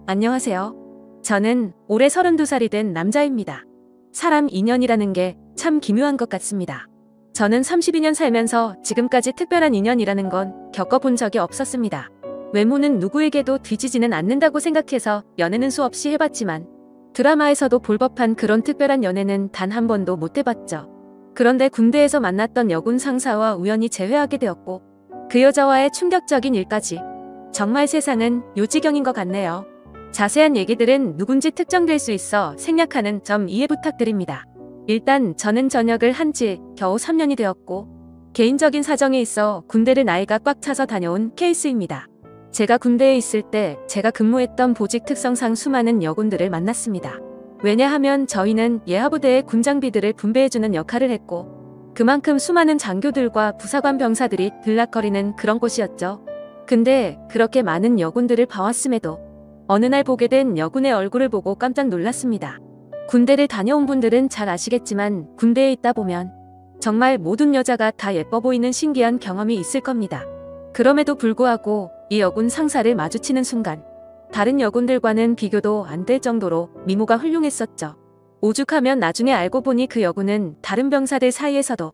안녕하세요. 저는 올해 32살이 된 남자입니다. 사람 인연이라는 게 참 기묘한 것 같습니다. 저는 32년 살면서 지금까지 특별한 인연이라는 건 겪어본 적이 없었습니다. 외모는 누구에게도 뒤지지는 않는다고 생각해서 연애는 수없이 해봤지만 드라마에서도 볼 법한 그런 특별한 연애는 단 한 번도 못 해봤죠. 그런데 군대에서 만났던 여군 상사와 우연히 재회하게 되었고 그 여자와의 충격적인 일까지 정말 세상은 요지경인 것 같네요. 자세한 얘기들은 누군지 특정될 수 있어 생략하는 점 이해 부탁드립니다. 일단 저는 전역을 한 지 겨우 3년이 되었고 개인적인 사정에 있어 군대를 나이가 꽉 차서 다녀온 케이스입니다. 제가 군대에 있을 때 제가 근무했던 보직 특성상 수많은 여군들을 만났습니다. 왜냐하면 저희는 예하부대의 군장비들을 분배해주는 역할을 했고 그만큼 수많은 장교들과 부사관 병사들이 들락거리는 그런 곳이었죠. 근데 그렇게 많은 여군들을 봐왔음에도 어느 날 보게 된 여군의 얼굴을 보고 깜짝 놀랐습니다. 군대를 다녀온 분들은 잘 아시겠지만 군대에 있다 보면 정말 모든 여자가 다 예뻐 보이는 신기한 경험이 있을 겁니다. 그럼에도 불구하고 이 여군 상사를 마주치는 순간 다른 여군들과는 비교도 안 될 정도로 미모가 훌륭했었죠. 오죽하면 나중에 알고 보니 그 여군은 다른 병사들 사이에서도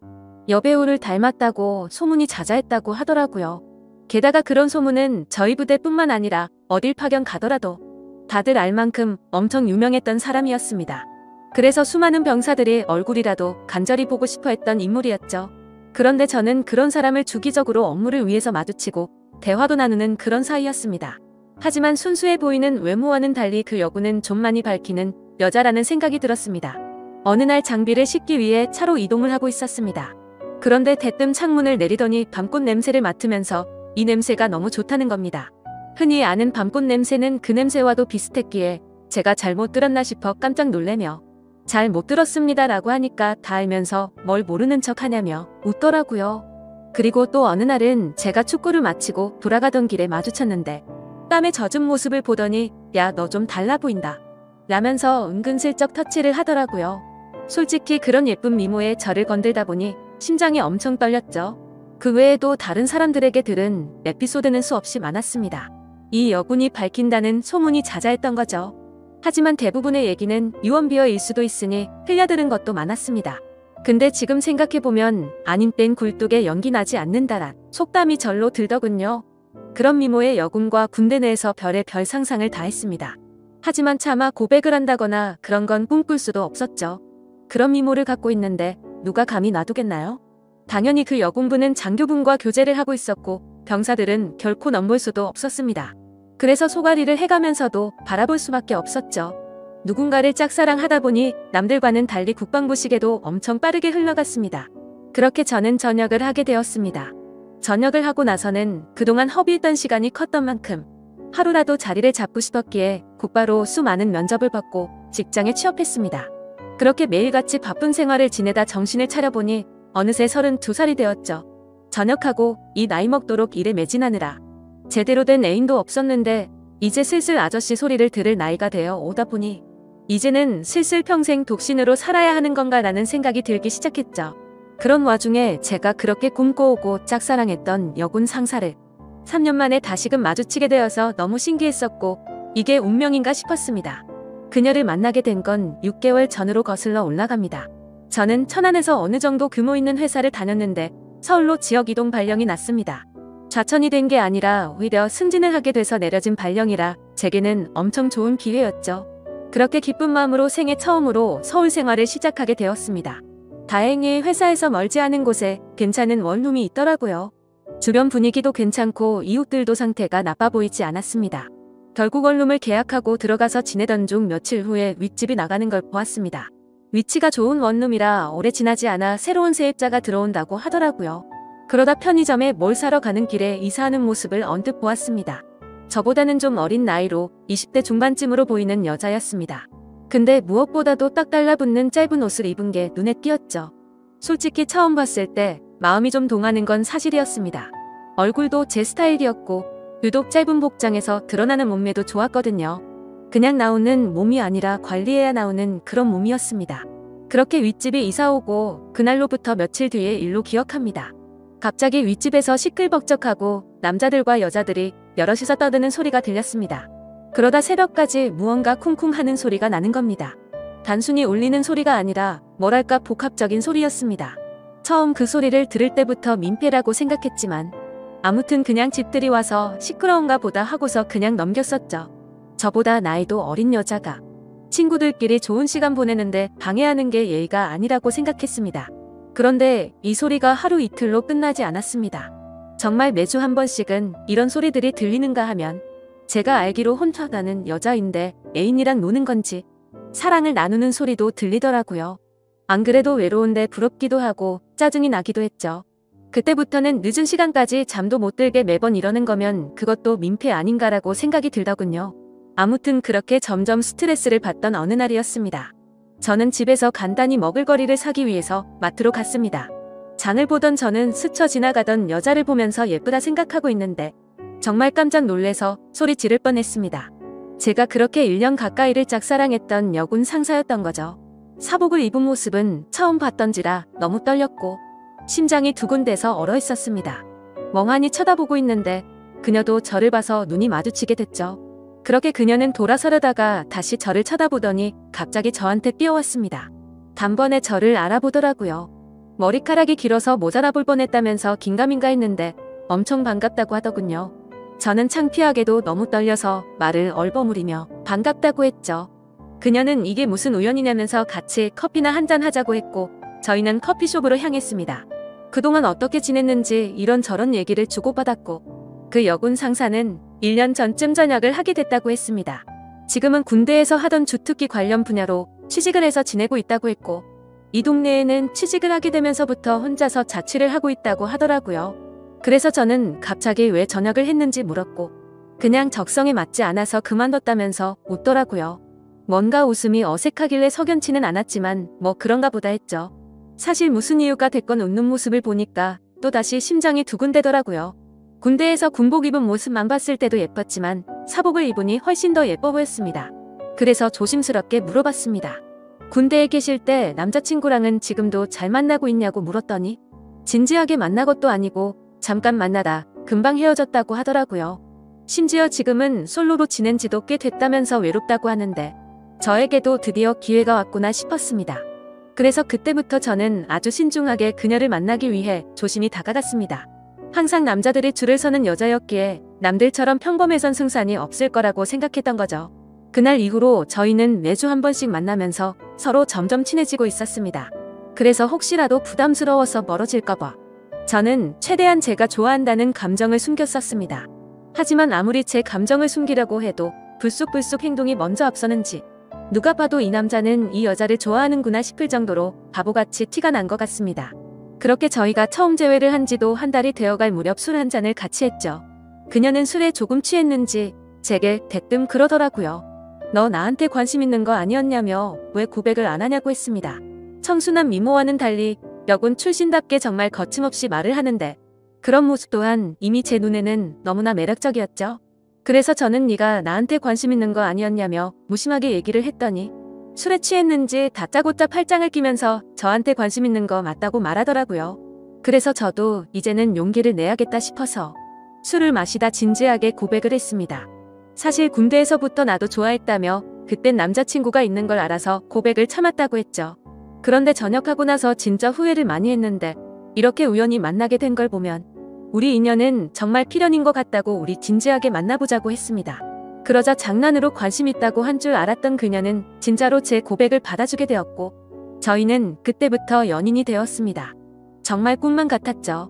여배우를 닮았다고 소문이 자자했다고 하더라고요. 게다가 그런 소문은 저희 부대뿐만 아니라 어딜 파견 가더라도 다들 알 만큼 엄청 유명했던 사람이었습니다. 그래서 수많은 병사들이 얼굴이라도 간절히 보고 싶어 했던 인물이었죠. 그런데 저는 그런 사람을 주기적으로 업무를 위해서 마주치고 대화도 나누는 그런 사이였습니다. 하지만 순수해 보이는 외모와는 달리 그 여군은 좀 많이 밝히는 여자라는 생각이 들었습니다. 어느 날 장비를 싣기 위해 차로 이동을 하고 있었습니다. 그런데 대뜸 창문을 내리더니 밤꽃 냄새를 맡으면서 이 냄새가 너무 좋다는 겁니다. 흔히 아는 밤꽃 냄새는 그 냄새와도 비슷했기에 제가 잘못 들었나 싶어 깜짝 놀래며 잘 못 들었습니다 라고 하니까 다 알면서 뭘 모르는 척 하냐며 웃더라고요. 그리고 또 어느 날은 제가 축구를 마치고 돌아가던 길에 마주쳤는데 땀에 젖은 모습을 보더니 야, 너 좀 달라 보인다 라면서 은근슬쩍 터치를 하더라고요. 솔직히 그런 예쁜 미모에 저를 건들다 보니 심장이 엄청 떨렸죠. 그 외에도 다른 사람들에게 들은 에피소드는 수없이 많았습니다. 이 여군이 밝힌다는 소문이 자자했던 거죠. 하지만 대부분의 얘기는 유언비어일 수도 있으니 흘려들은 것도 많았습니다. 근데 지금 생각해보면 아님 땐 굴뚝에 연기 나지 않는다란 속담이 절로 들더군요. 그런 미모의 여군과 군대 내에서 별의 별 상상을 다 했습니다. 하지만 차마 고백을 한다거나 그런 건 꿈꿀 수도 없었죠. 그런 미모를 갖고 있는데 누가 감히 놔두겠나요? 당연히 그 여군분은 장교분과 교제를 하고 있었고 병사들은 결코 넘볼 수도 없었습니다. 그래서 소가리를 해가면서도 바라볼 수밖에 없었죠. 누군가를 짝사랑하다 보니 남들과는 달리 국방부 시계도 엄청 빠르게 흘러갔습니다. 그렇게 저는 전역을 하게 되었습니다. 전역을 하고 나서는 그동안 허비했던 시간이 컸던 만큼 하루라도 자리를 잡고 싶었기에 곧바로 수많은 면접을 받고 직장에 취업했습니다. 그렇게 매일같이 바쁜 생활을 지내다 정신을 차려보니 어느새 32살이 되었죠. 전역하고 이 나이 먹도록 일에 매진하느라 제대로 된 애인도 없었는데 이제 슬슬 아저씨 소리를 들을 나이가 되어 오다 보니 이제는 슬슬 평생 독신으로 살아야 하는 건가라는 생각이 들기 시작했죠. 그런 와중에 제가 그렇게 꿈꿔오고 짝사랑했던 여군 상사를 3년 만에 다시금 마주치게 되어서 너무 신기했었고 이게 운명인가 싶었습니다. 그녀를 만나게 된 건 6개월 전으로 거슬러 올라갑니다. 저는 천안에서 어느 정도 규모 있는 회사를 다녔는데 서울로 지역 이동 발령이 났습니다. 좌천이 된 게 아니라 오히려 승진을 하게 돼서 내려진 발령이라 제게는 엄청 좋은 기회였죠. 그렇게 기쁜 마음으로 생애 처음으로 서울 생활을 시작하게 되었습니다. 다행히 회사에서 멀지 않은 곳에 괜찮은 원룸이 있더라고요. 주변 분위기도 괜찮고 이웃들도 상태가 나빠 보이지 않았습니다. 결국 원룸을 계약하고 들어가서 지내던 중 며칠 후에 윗집이 나가는 걸 보았습니다. 위치가 좋은 원룸이라 오래 지나지 않아 새로운 세입자가 들어온다고 하더라고요. 그러다 편의점에 뭘 사러 가는 길에 이사하는 모습을 언뜻 보았습니다. 저보다는 좀 어린 나이로 20대 중반쯤으로 보이는 여자였습니다. 근데 무엇보다도 딱 달라붙는 짧은 옷을 입은 게 눈에 띄었죠. 솔직히 처음 봤을 때 마음이 좀 동하는 건 사실이었습니다. 얼굴도 제 스타일이었고 유독 짧은 복장에서 드러나는 몸매도 좋았거든요. 그냥 나오는 몸이 아니라 관리해야 나오는 그런 몸이었습니다. 그렇게 윗집에 이사오고 그날로부터 며칠 뒤의 일로 기억합니다. 갑자기 윗집에서 시끌벅적하고 남자들과 여자들이 여럿이서 떠드는 소리가 들렸습니다. 그러다 새벽까지 무언가 쿵쿵 하는 소리가 나는 겁니다. 단순히 울리는 소리가 아니라 뭐랄까 복합적인 소리였습니다. 처음 그 소리를 들을 때부터 민폐라고 생각했지만 아무튼 그냥 집들이 와서 시끄러운가 보다 하고서 그냥 넘겼었죠. 저보다 나이도 어린 여자가 친구들끼리 좋은 시간 보내는데 방해하는 게 예의가 아니라고 생각했습니다. 그런데 이 소리가 하루 이틀로 끝나지 않았습니다. 정말 매주 한 번씩은 이런 소리들이 들리는가 하면 제가 알기로 혼자 나는 여자인데 애인이랑 노는 건지 사랑을 나누는 소리도 들리더라고요. 안 그래도 외로운데 부럽기도 하고 짜증이 나기도 했죠. 그때부터는 늦은 시간까지 잠도 못 들게 매번 이러는 거면 그것도 민폐 아닌가라고 생각이 들더군요. 아무튼 그렇게 점점 스트레스를 받던 어느 날이었습니다. 저는 집에서 간단히 먹을거리를 사기 위해서 마트로 갔습니다. 장을 보던 저는 스쳐 지나가던 여자를 보면서 예쁘다 생각하고 있는데 정말 깜짝 놀래서 소리 지를 뻔했습니다. 제가 그렇게 1년 가까이를 짝사랑했던 여군 상사였던 거죠. 사복을 입은 모습은 처음 봤던지라 너무 떨렸고 심장이 두근대서 얼어 있었습니다. 멍하니 쳐다보고 있는데 그녀도 저를 봐서 눈이 마주치게 됐죠. 그렇게 그녀는 돌아서려다가 다시 저를 쳐다보더니 갑자기 저한테 뛰어왔습니다. 단번에 저를 알아보더라고요. 머리카락이 길어서 못 알아볼 뻔했다면서 긴가민가 했는데 엄청 반갑다고 하더군요. 저는 창피하게도 너무 떨려서 말을 얼버무리며 반갑다고 했죠. 그녀는 이게 무슨 우연이냐면서 같이 커피나 한잔 하자고 했고 저희는 커피숍으로 향했습니다. 그동안 어떻게 지냈는지 이런저런 얘기를 주고받았고 그 여군 상사는 1년 전쯤 전역을 하게 됐다고 했습니다. 지금은 군대에서 하던 주특기 관련 분야로 취직을 해서 지내고 있다고 했고 이 동네에는 취직을 하게 되면서부터 혼자서 자취를 하고 있다고 하더라고요. 그래서 저는 갑자기 왜 전역을 했는지 물었고 그냥 적성에 맞지 않아서 그만뒀다면서 웃더라고요. 뭔가 웃음이 어색하길래 석연치는 않았지만 뭐 그런가 보다 했죠. 사실 무슨 이유가 됐건 웃는 모습을 보니까 또다시 심장이 두근대더라고요. 군대에서 군복 입은 모습만 봤을 때도 예뻤지만 사복을 입으니 훨씬 더 예뻐 보였습니다. 그래서 조심스럽게 물어봤습니다. 군대에 계실 때 남자친구랑은 지금도 잘 만나고 있냐고 물었더니 진지하게 만난 것도 아니고 잠깐 만나다 금방 헤어졌다고 하더라고요. 심지어 지금은 솔로로 지낸 지도 꽤 됐다면서 외롭다고 하는데 저에게도 드디어 기회가 왔구나 싶었습니다. 그래서 그때부터 저는 아주 신중하게 그녀를 만나기 위해 조심히 다가갔습니다. 항상 남자들이 줄을 서는 여자였기에 남들처럼 평범해선 승산이 없을 거라고 생각했던 거죠. 그날 이후로 저희는 매주 한 번씩 만나면서 서로 점점 친해지고 있었습니다. 그래서 혹시라도 부담스러워서 멀어질까 봐 저는 최대한 제가 좋아한다는 감정을 숨겼었습니다. 하지만 아무리 제 감정을 숨기려고 해도 불쑥불쑥 행동이 먼저 앞서는지 누가 봐도 이 남자는 이 여자를 좋아하는구나 싶을 정도로 바보같이 티가 난 것 같습니다. 그렇게 저희가 처음 재회를 한 지도 한 달이 되어갈 무렵 술 한 잔을 같이 했죠. 그녀는 술에 조금 취했는지 제게 대뜸 그러더라고요. 너 나한테 관심 있는 거 아니었냐며 왜 고백을 안 하냐고 했습니다. 청순한 미모와는 달리 여군 출신답게 정말 거침없이 말을 하는데 그런 모습 또한 이미 제 눈에는 너무나 매력적이었죠. 그래서 저는 네가 나한테 관심 있는 거 아니었냐며 무심하게 얘기를 했더니 술에 취했는지 다짜고짜 팔짱을 끼면서 저한테 관심 있는 거 맞다고 말하더라고요. 그래서 저도 이제는 용기를 내야겠다 싶어서 술을 마시다 진지하게 고백을 했습니다. 사실 군대에서부터 나도 좋아했다며 그땐 남자친구가 있는 걸 알아서 고백을 참았다고 했죠. 그런데 전역하고 나서 진짜 후회를 많이 했는데 이렇게 우연히 만나게 된 걸 보면 우리 인연은 정말 필연인 것 같다고 우리 진지하게 만나보자고 했습니다. 그러자 장난으로 관심 있다고 한 줄 알았던 그녀는 진짜로 제 고백을 받아주게 되었고 저희는 그때부터 연인이 되었습니다. 정말 꿈만 같았죠.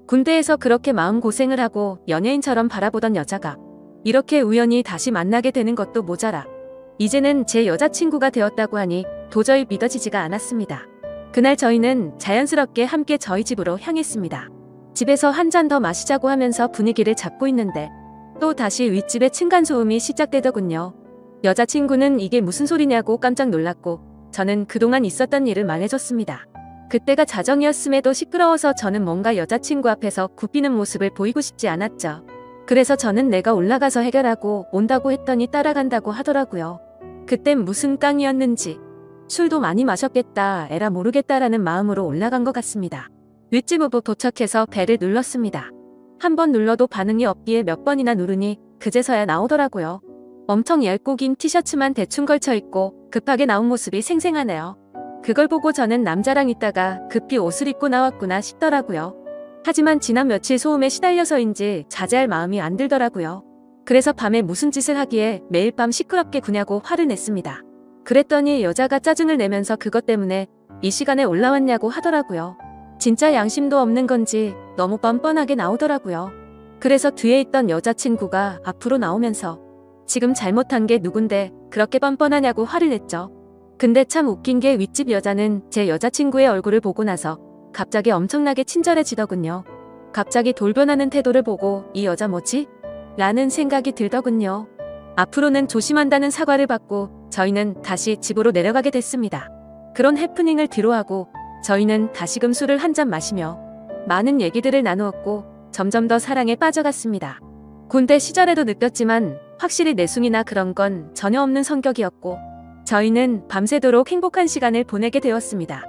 군대에서 그렇게 마음고생을 하고 연예인처럼 바라보던 여자가 이렇게 우연히 다시 만나게 되는 것도 모자라 이제는 제 여자친구가 되었다고 하니 도저히 믿어지지가 않았습니다. 그날 저희는 자연스럽게 함께 저희 집으로 향했습니다. 집에서 한 잔 더 마시자고 하면서 분위기를 잡고 있는데 또 다시 윗집에 층간소음이 시작되더군요. 여자친구는 이게 무슨 소리냐고 깜짝 놀랐고 저는 그동안 있었던 일을 말해줬습니다. 그때가 자정이었음에도 시끄러워서 저는 뭔가 여자친구 앞에서 굽히는 모습을 보이고 싶지 않았죠. 그래서 저는 내가 올라가서 해결하고 온다고 했더니 따라간다고 하더라고요. 그땐 무슨 깡이었는지 술도 많이 마셨겠다 에라 모르겠다라는 마음으로 올라간 것 같습니다. 윗집으로 도착해서 벨을 눌렀습니다. 한 번 눌러도 반응이 없기에 몇 번이나 누르니 그제서야 나오더라고요. 엄청 얇고 긴 티셔츠만 대충 걸쳐 입고 급하게 나온 모습이 생생하네요. 그걸 보고 저는 남자랑 있다가 급히 옷을 입고 나왔구나 싶더라고요. 하지만 지난 며칠 소음에 시달려서인지 자제할 마음이 안 들더라고요. 그래서 밤에 무슨 짓을 하기에 매일 밤 시끄럽게 구냐고 화를 냈습니다. 그랬더니 여자가 짜증을 내면서 그것 때문에 이 시간에 올라왔냐고 하더라고요. 진짜 양심도 없는 건지 너무 뻔뻔하게 나오더라고요. 그래서 뒤에 있던 여자친구가 앞으로 나오면서 지금 잘못한 게 누군데 그렇게 뻔뻔하냐고 화를 냈죠. 근데 참 웃긴 게 윗집 여자는 제 여자친구의 얼굴을 보고 나서 갑자기 엄청나게 친절해지더군요. 갑자기 돌변하는 태도를 보고 이 여자 뭐지? 라는 생각이 들더군요. 앞으로는 조심한다는 사과를 받고 저희는 다시 집으로 내려가게 됐습니다. 그런 해프닝을 뒤로하고 저희는 다시금 술을 한 잔 마시며 많은 얘기들을 나누었고 점점 더 사랑에 빠져갔습니다. 군대 시절에도 느꼈지만 확실히 내숭이나 그런 건 전혀 없는 성격이었고 저희는 밤새도록 행복한 시간을 보내게 되었습니다.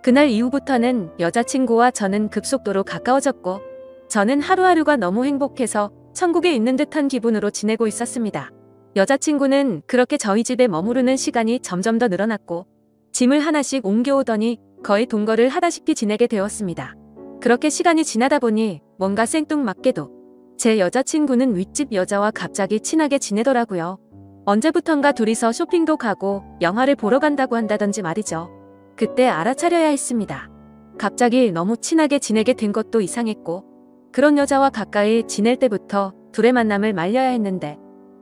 그날 이후부터는 여자친구와 저는 급속도로 가까워졌고 저는 하루하루가 너무 행복해서 천국에 있는 듯한 기분으로 지내고 있었습니다. 여자친구는 그렇게 저희 집에 머무르는 시간이 점점 더 늘어났고 짐을 하나씩 옮겨오더니 거의 동거를 하다시피 지내게 되었습니다. 그렇게 시간이 지나다 보니 뭔가 생뚱맞게도 제 여자친구는 윗집 여자와 갑자기 친하게 지내더라고요. 언제부턴가 둘이서 쇼핑도 가고 영화를 보러 간다고 한다던지 말이죠. 그때 알아차려야 했습니다. 갑자기 너무 친하게 지내게 된 것도 이상했고 그런 여자와 가까이 지낼 때부터 둘의 만남을 말려야 했는데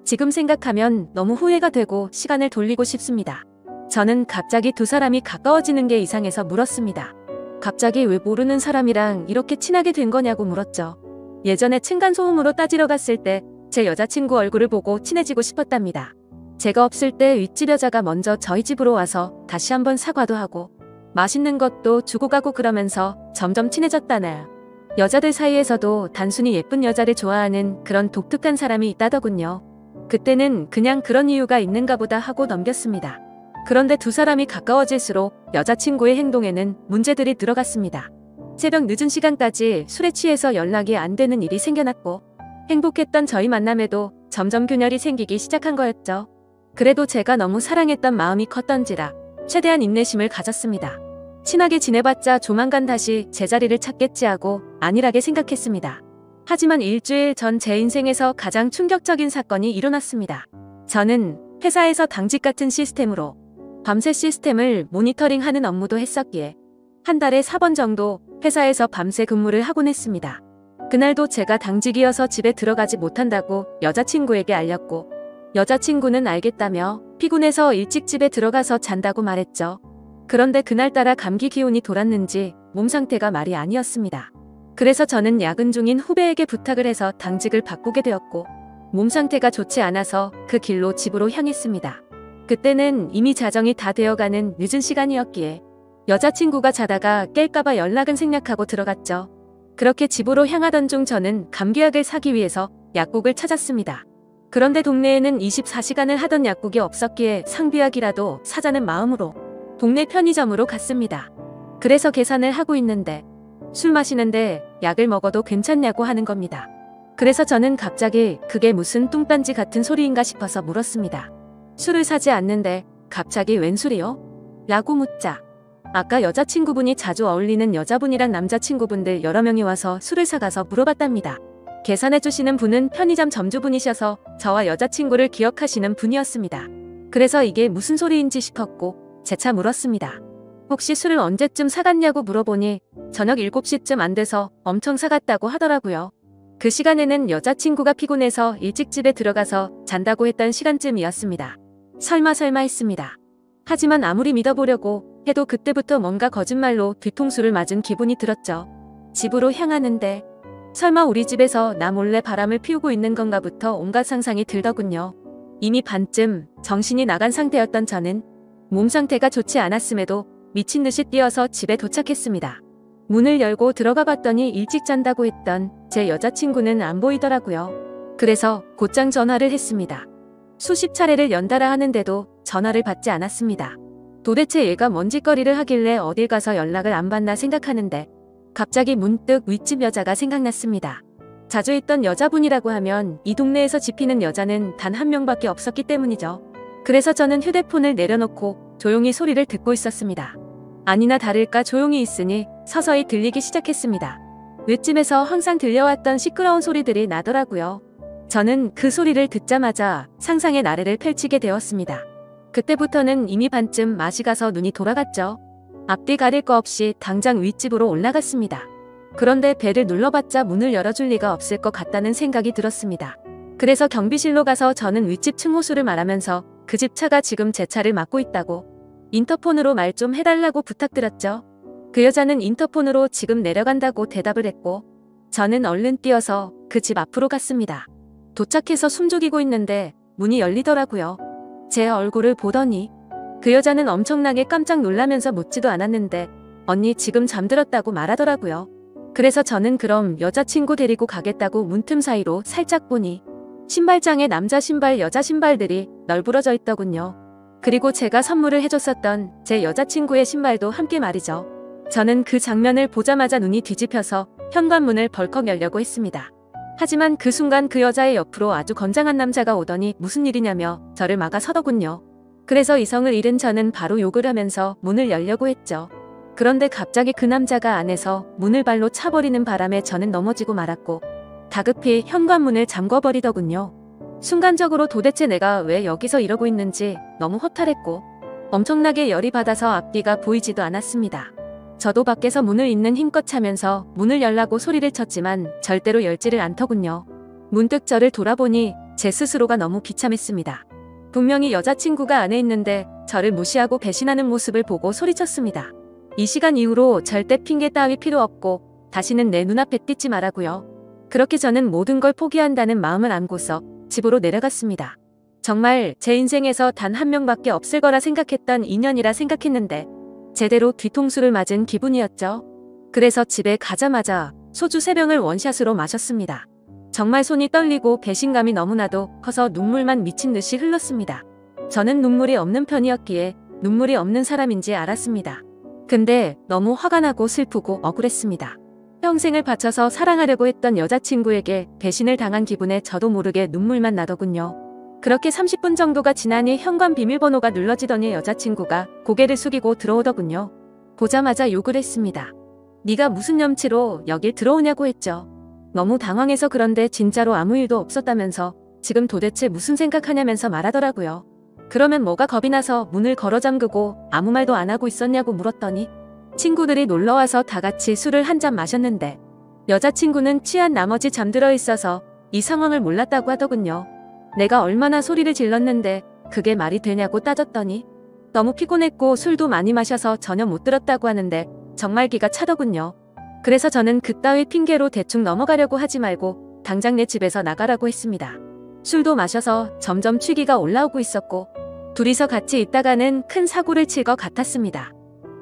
지금 생각하면 너무 후회가 되고 시간을 돌리고 싶습니다. 저는 갑자기 두 사람이 가까워지는 게 이상해서 물었습니다. 갑자기 왜 모르는 사람이랑 이렇게 친하게 된 거냐고 물었죠. 예전에 층간소음으로 따지러 갔을 때 제 여자친구 얼굴을 보고 친해지고 싶었답니다. 제가 없을 때 윗집 여자가 먼저 저희 집으로 와서 다시 한번 사과도 하고 맛있는 것도 주고 가고 그러면서 점점 친해졌다네요. 여자들 사이에서도 단순히 예쁜 여자를 좋아하는 그런 독특한 사람이 있다더군요. 그때는 그냥 그런 이유가 있는가 보다 하고 넘겼습니다. 그런데 두 사람이 가까워질수록 여자친구의 행동에는 문제들이 들어갔습니다. 새벽 늦은 시간까지 술에 취해서 연락이 안 되는 일이 생겨났고 행복했던 저희 만남에도 점점 균열이 생기기 시작한 거였죠. 그래도 제가 너무 사랑했던 마음이 컸던지라 최대한 인내심을 가졌습니다. 친하게 지내봤자 조만간 다시 제자리를 찾겠지 하고 안일하게 생각했습니다. 하지만 일주일 전 제 인생에서 가장 충격적인 사건이 일어났습니다. 저는 회사에서 당직 같은 시스템으로 밤새 시스템을 모니터링하는 업무도 했었기에 한 달에 4번 정도 회사에서 밤새 근무를 하곤 했습니다. 그날도 제가 당직이어서 집에 들어가지 못한다고 여자친구에게 알렸고 여자친구는 알겠다며 피곤해서 일찍 집에 들어가서 잔다고 말했죠. 그런데 그날따라 감기 기운이 돌았는지 몸 상태가 말이 아니었습니다. 그래서 저는 야근 중인 후배에게 부탁을 해서 당직을 바꾸게 되었고 몸 상태가 좋지 않아서 그 길로 집으로 향했습니다. 그때는 이미 자정이 다 되어가는 늦은 시간이었기에 여자친구가 자다가 깰까봐 연락은 생략하고 들어갔죠. 그렇게 집으로 향하던 중 저는 감기약을 사기 위해서 약국을 찾았습니다. 그런데 동네에는 24시간을 하던 약국이 없었기에 상비약이라도 사자는 마음으로 동네 편의점으로 갔습니다. 그래서 계산을 하고 있는데 술 마시는데 약을 먹어도 괜찮냐고 하는 겁니다. 그래서 저는 갑자기 그게 무슨 뚱딴지 같은 소리인가 싶어서 물었습니다. 술을 사지 않는데 갑자기 웬 술이요? 라고 묻자 아까 여자친구분이 자주 어울리는 여자분이랑 남자친구분들 여러 명이 와서 술을 사가서 물어봤답니다. 계산해주시는 분은 편의점 점주분이셔서 저와 여자친구를 기억하시는 분이었습니다. 그래서 이게 무슨 소리인지 싶었고 재차 물었습니다. 혹시 술을 언제쯤 사갔냐고 물어보니 저녁 7시쯤 안 돼서 엄청 사갔다고 하더라고요. 그 시간에는 여자친구가 피곤해서 일찍 집에 들어가서 잔다고 했던 시간쯤이었습니다. 설마 했습니다. 하지만 아무리 믿어보려고 해도 그때부터 뭔가 거짓말로 뒤통수를 맞은 기분이 들었죠. 집으로 향하는데 설마 우리 집에서 나 몰래 바람을 피우고 있는 건가부터 온갖 상상이 들더군요. 이미 반쯤 정신이 나간 상태였던 저는 몸 상태가 좋지 않았음에도 미친 듯이 뛰어서 집에 도착했습니다. 문을 열고 들어가 봤더니 일찍 잔다고 했던 제 여자친구는 안 보이더라고요. 그래서 곧장 전화를 했습니다. 수십 차례를 연달아 하는데도 전화를 받지 않았습니다. 도대체 얘가 뭔 짓거리를 하길래 어딜 가서 연락을 안 받나 생각하는데 갑자기 문득 윗집 여자가 생각났습니다. 자주 있던 여자분이라고 하면 이 동네에서 집히는 여자는 단 한 명밖에 없었기 때문이죠. 그래서 저는 휴대폰을 내려놓고 조용히 소리를 듣고 있었습니다. 아니나 다를까 조용히 있으니 서서히 들리기 시작했습니다. 윗집에서 항상 들려왔던 시끄러운 소리들이 나더라고요. 저는 그 소리를 듣자마자 상상의 나래를 펼치게 되었습니다. 그때부터는 이미 반쯤 맛이 가서 눈이 돌아갔죠. 앞뒤 가릴 거 없이 당장 윗집으로 올라갔습니다. 그런데 배를 눌러봤자 문을 열어줄 리가 없을 것 같다는 생각이 들었습니다. 그래서 경비실로 가서 저는 윗집 층호수를 말하면서 그 집 차가 지금 제 차를 막고 있다고 인터폰으로 말 좀 해달라고 부탁드렸죠. 그 여자는 인터폰으로 지금 내려간다고 대답을 했고 저는 얼른 뛰어서 그 집 앞으로 갔습니다. 도착해서 숨죽이고 있는데 문이 열리더라고요. 제 얼굴을 보더니 그 여자는 엄청나게 깜짝 놀라면서 묻지도 않았는데 언니 지금 잠들었다고 말하더라고요. 그래서 저는 그럼 여자친구 데리고 가겠다고 문틈 사이로 살짝 보니 신발장에 남자 신발 여자 신발들이 널브러져 있더군요. 그리고 제가 선물을 해줬었던 제 여자친구의 신발도 함께 말이죠. 저는 그 장면을 보자마자 눈이 뒤집혀서 현관문을 벌컥 열려고 했습니다. 하지만 그 순간 그 여자의 옆으로 아주 건장한 남자가 오더니 무슨 일이냐며 저를 막아 서더군요. 그래서 이성을 잃은 저는 바로 욕을 하면서 문을 열려고 했죠. 그런데 갑자기 그 남자가 안에서 문을 발로 차버리는 바람에 저는 넘어지고 말았고 다급히 현관문을 잠궈버리더군요. 순간적으로 도대체 내가 왜 여기서 이러고 있는지 너무 허탈했고 엄청나게 열이 받아서 앞뒤가 보이지도 않았습니다. 저도 밖에서 문을 있는 힘껏 차면서 문을 열라고 소리를 쳤지만 절대로 열지를 않더군요. 문득 저를 돌아보니 제 스스로가 너무 비참했습니다. 분명히 여자친구가 안에 있는데 저를 무시하고 배신하는 모습을 보고 소리쳤습니다. 이 시간 이후로 절대 핑계 따위 필요 없고 다시는 내 눈앞에 띄지 말라고요. 그렇게 저는 모든 걸 포기한다는 마음을 안고서 집으로 내려갔습니다. 정말 제 인생에서 단 한 명밖에 없을 거라 생각했던 인연이라 생각했는데 제대로 뒤통수를 맞은 기분이었죠. 그래서 집에 가자마자 소주 3병을 원샷으로 마셨습니다. 정말 손이 떨리고 배신감이 너무나도 커서 눈물만 미친 듯이 흘렀습니다. 저는 눈물이 없는 편이었기에 눈물이 없는 사람인지 알았습니다. 근데 너무 화가 나고 슬프고 억울했습니다. 평생을 바쳐서 사랑하려고 했던 여자친구에게 배신을 당한 기분에 저도 모르게 눈물만 나더군요. 그렇게 30분 정도가 지나니 현관 비밀번호가 눌러지더니 여자친구가 고개를 숙이고 들어오더군요. 보자마자 욕을 했습니다. 네가 무슨 염치로 여길 들어오냐고 했죠. 너무 당황해서 그런데 진짜로 아무 일도 없었다면서 지금 도대체 무슨 생각하냐면서 말하더라고요. 그러면 뭐가 겁이 나서 문을 걸어 잠그고 아무 말도 안 하고 있었냐고 물었더니 친구들이 놀러와서 다 같이 술을 한 잔 마셨는데 여자친구는 취한 나머지 잠들어 있어서 이 상황을 몰랐다고 하더군요. 내가 얼마나 소리를 질렀는데 그게 말이 되냐고 따졌더니 너무 피곤했고 술도 많이 마셔서 전혀 못 들었다고 하는데 정말 기가 차더군요. 그래서 저는 그따위 핑계로 대충 넘어가려고 하지 말고 당장 내 집에서 나가라고 했습니다. 술도 마셔서 점점 취기가 올라오고 있었고 둘이서 같이 있다가는 큰 사고를 칠 것 같았습니다.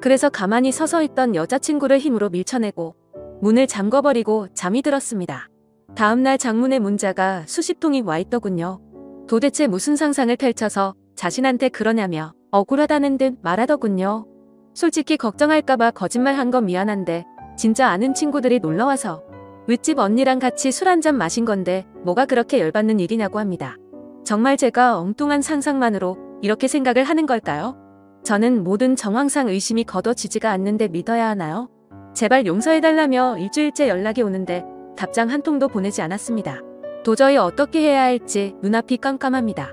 그래서 가만히 서서 있던 여자친구를 힘으로 밀쳐내고 문을 잠궈버리고 잠이 들었습니다. 다음날 장문의 문자가 수십 통이 와 있더군요. 도대체 무슨 상상을 펼쳐서 자신한테 그러냐며 억울하다는 듯 말하더군요. 솔직히 걱정할까봐 거짓말한 건 미안한데 진짜 아는 친구들이 놀러와서 윗집 언니랑 같이 술 한잔 마신 건데 뭐가 그렇게 열받는 일이냐고 합니다. 정말 제가 엉뚱한 상상만으로 이렇게 생각을 하는 걸까요? 저는 모든 정황상 의심이 거둬지지가 않는데 믿어야 하나요? 제발 용서해달라며 일주일째 연락이 오는데 답장 한 통도 보내지 않았습니다. 도저히 어떻게 해야 할지 눈앞이 깜깜합니다.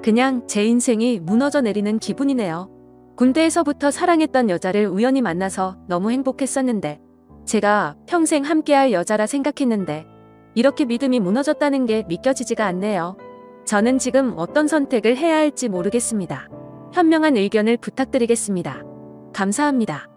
그냥 제 인생이 무너져 내리는 기분이네요. 군대에서부터 사랑했던 여자를 우연히 만나서 너무 행복했었는데 제가 평생 함께할 여자라 생각했는데 이렇게 믿음이 무너졌다는 게 믿겨지지가 않네요. 저는 지금 어떤 선택을 해야 할지 모르겠습니다. 현명한 의견을 부탁드리겠습니다. 감사합니다.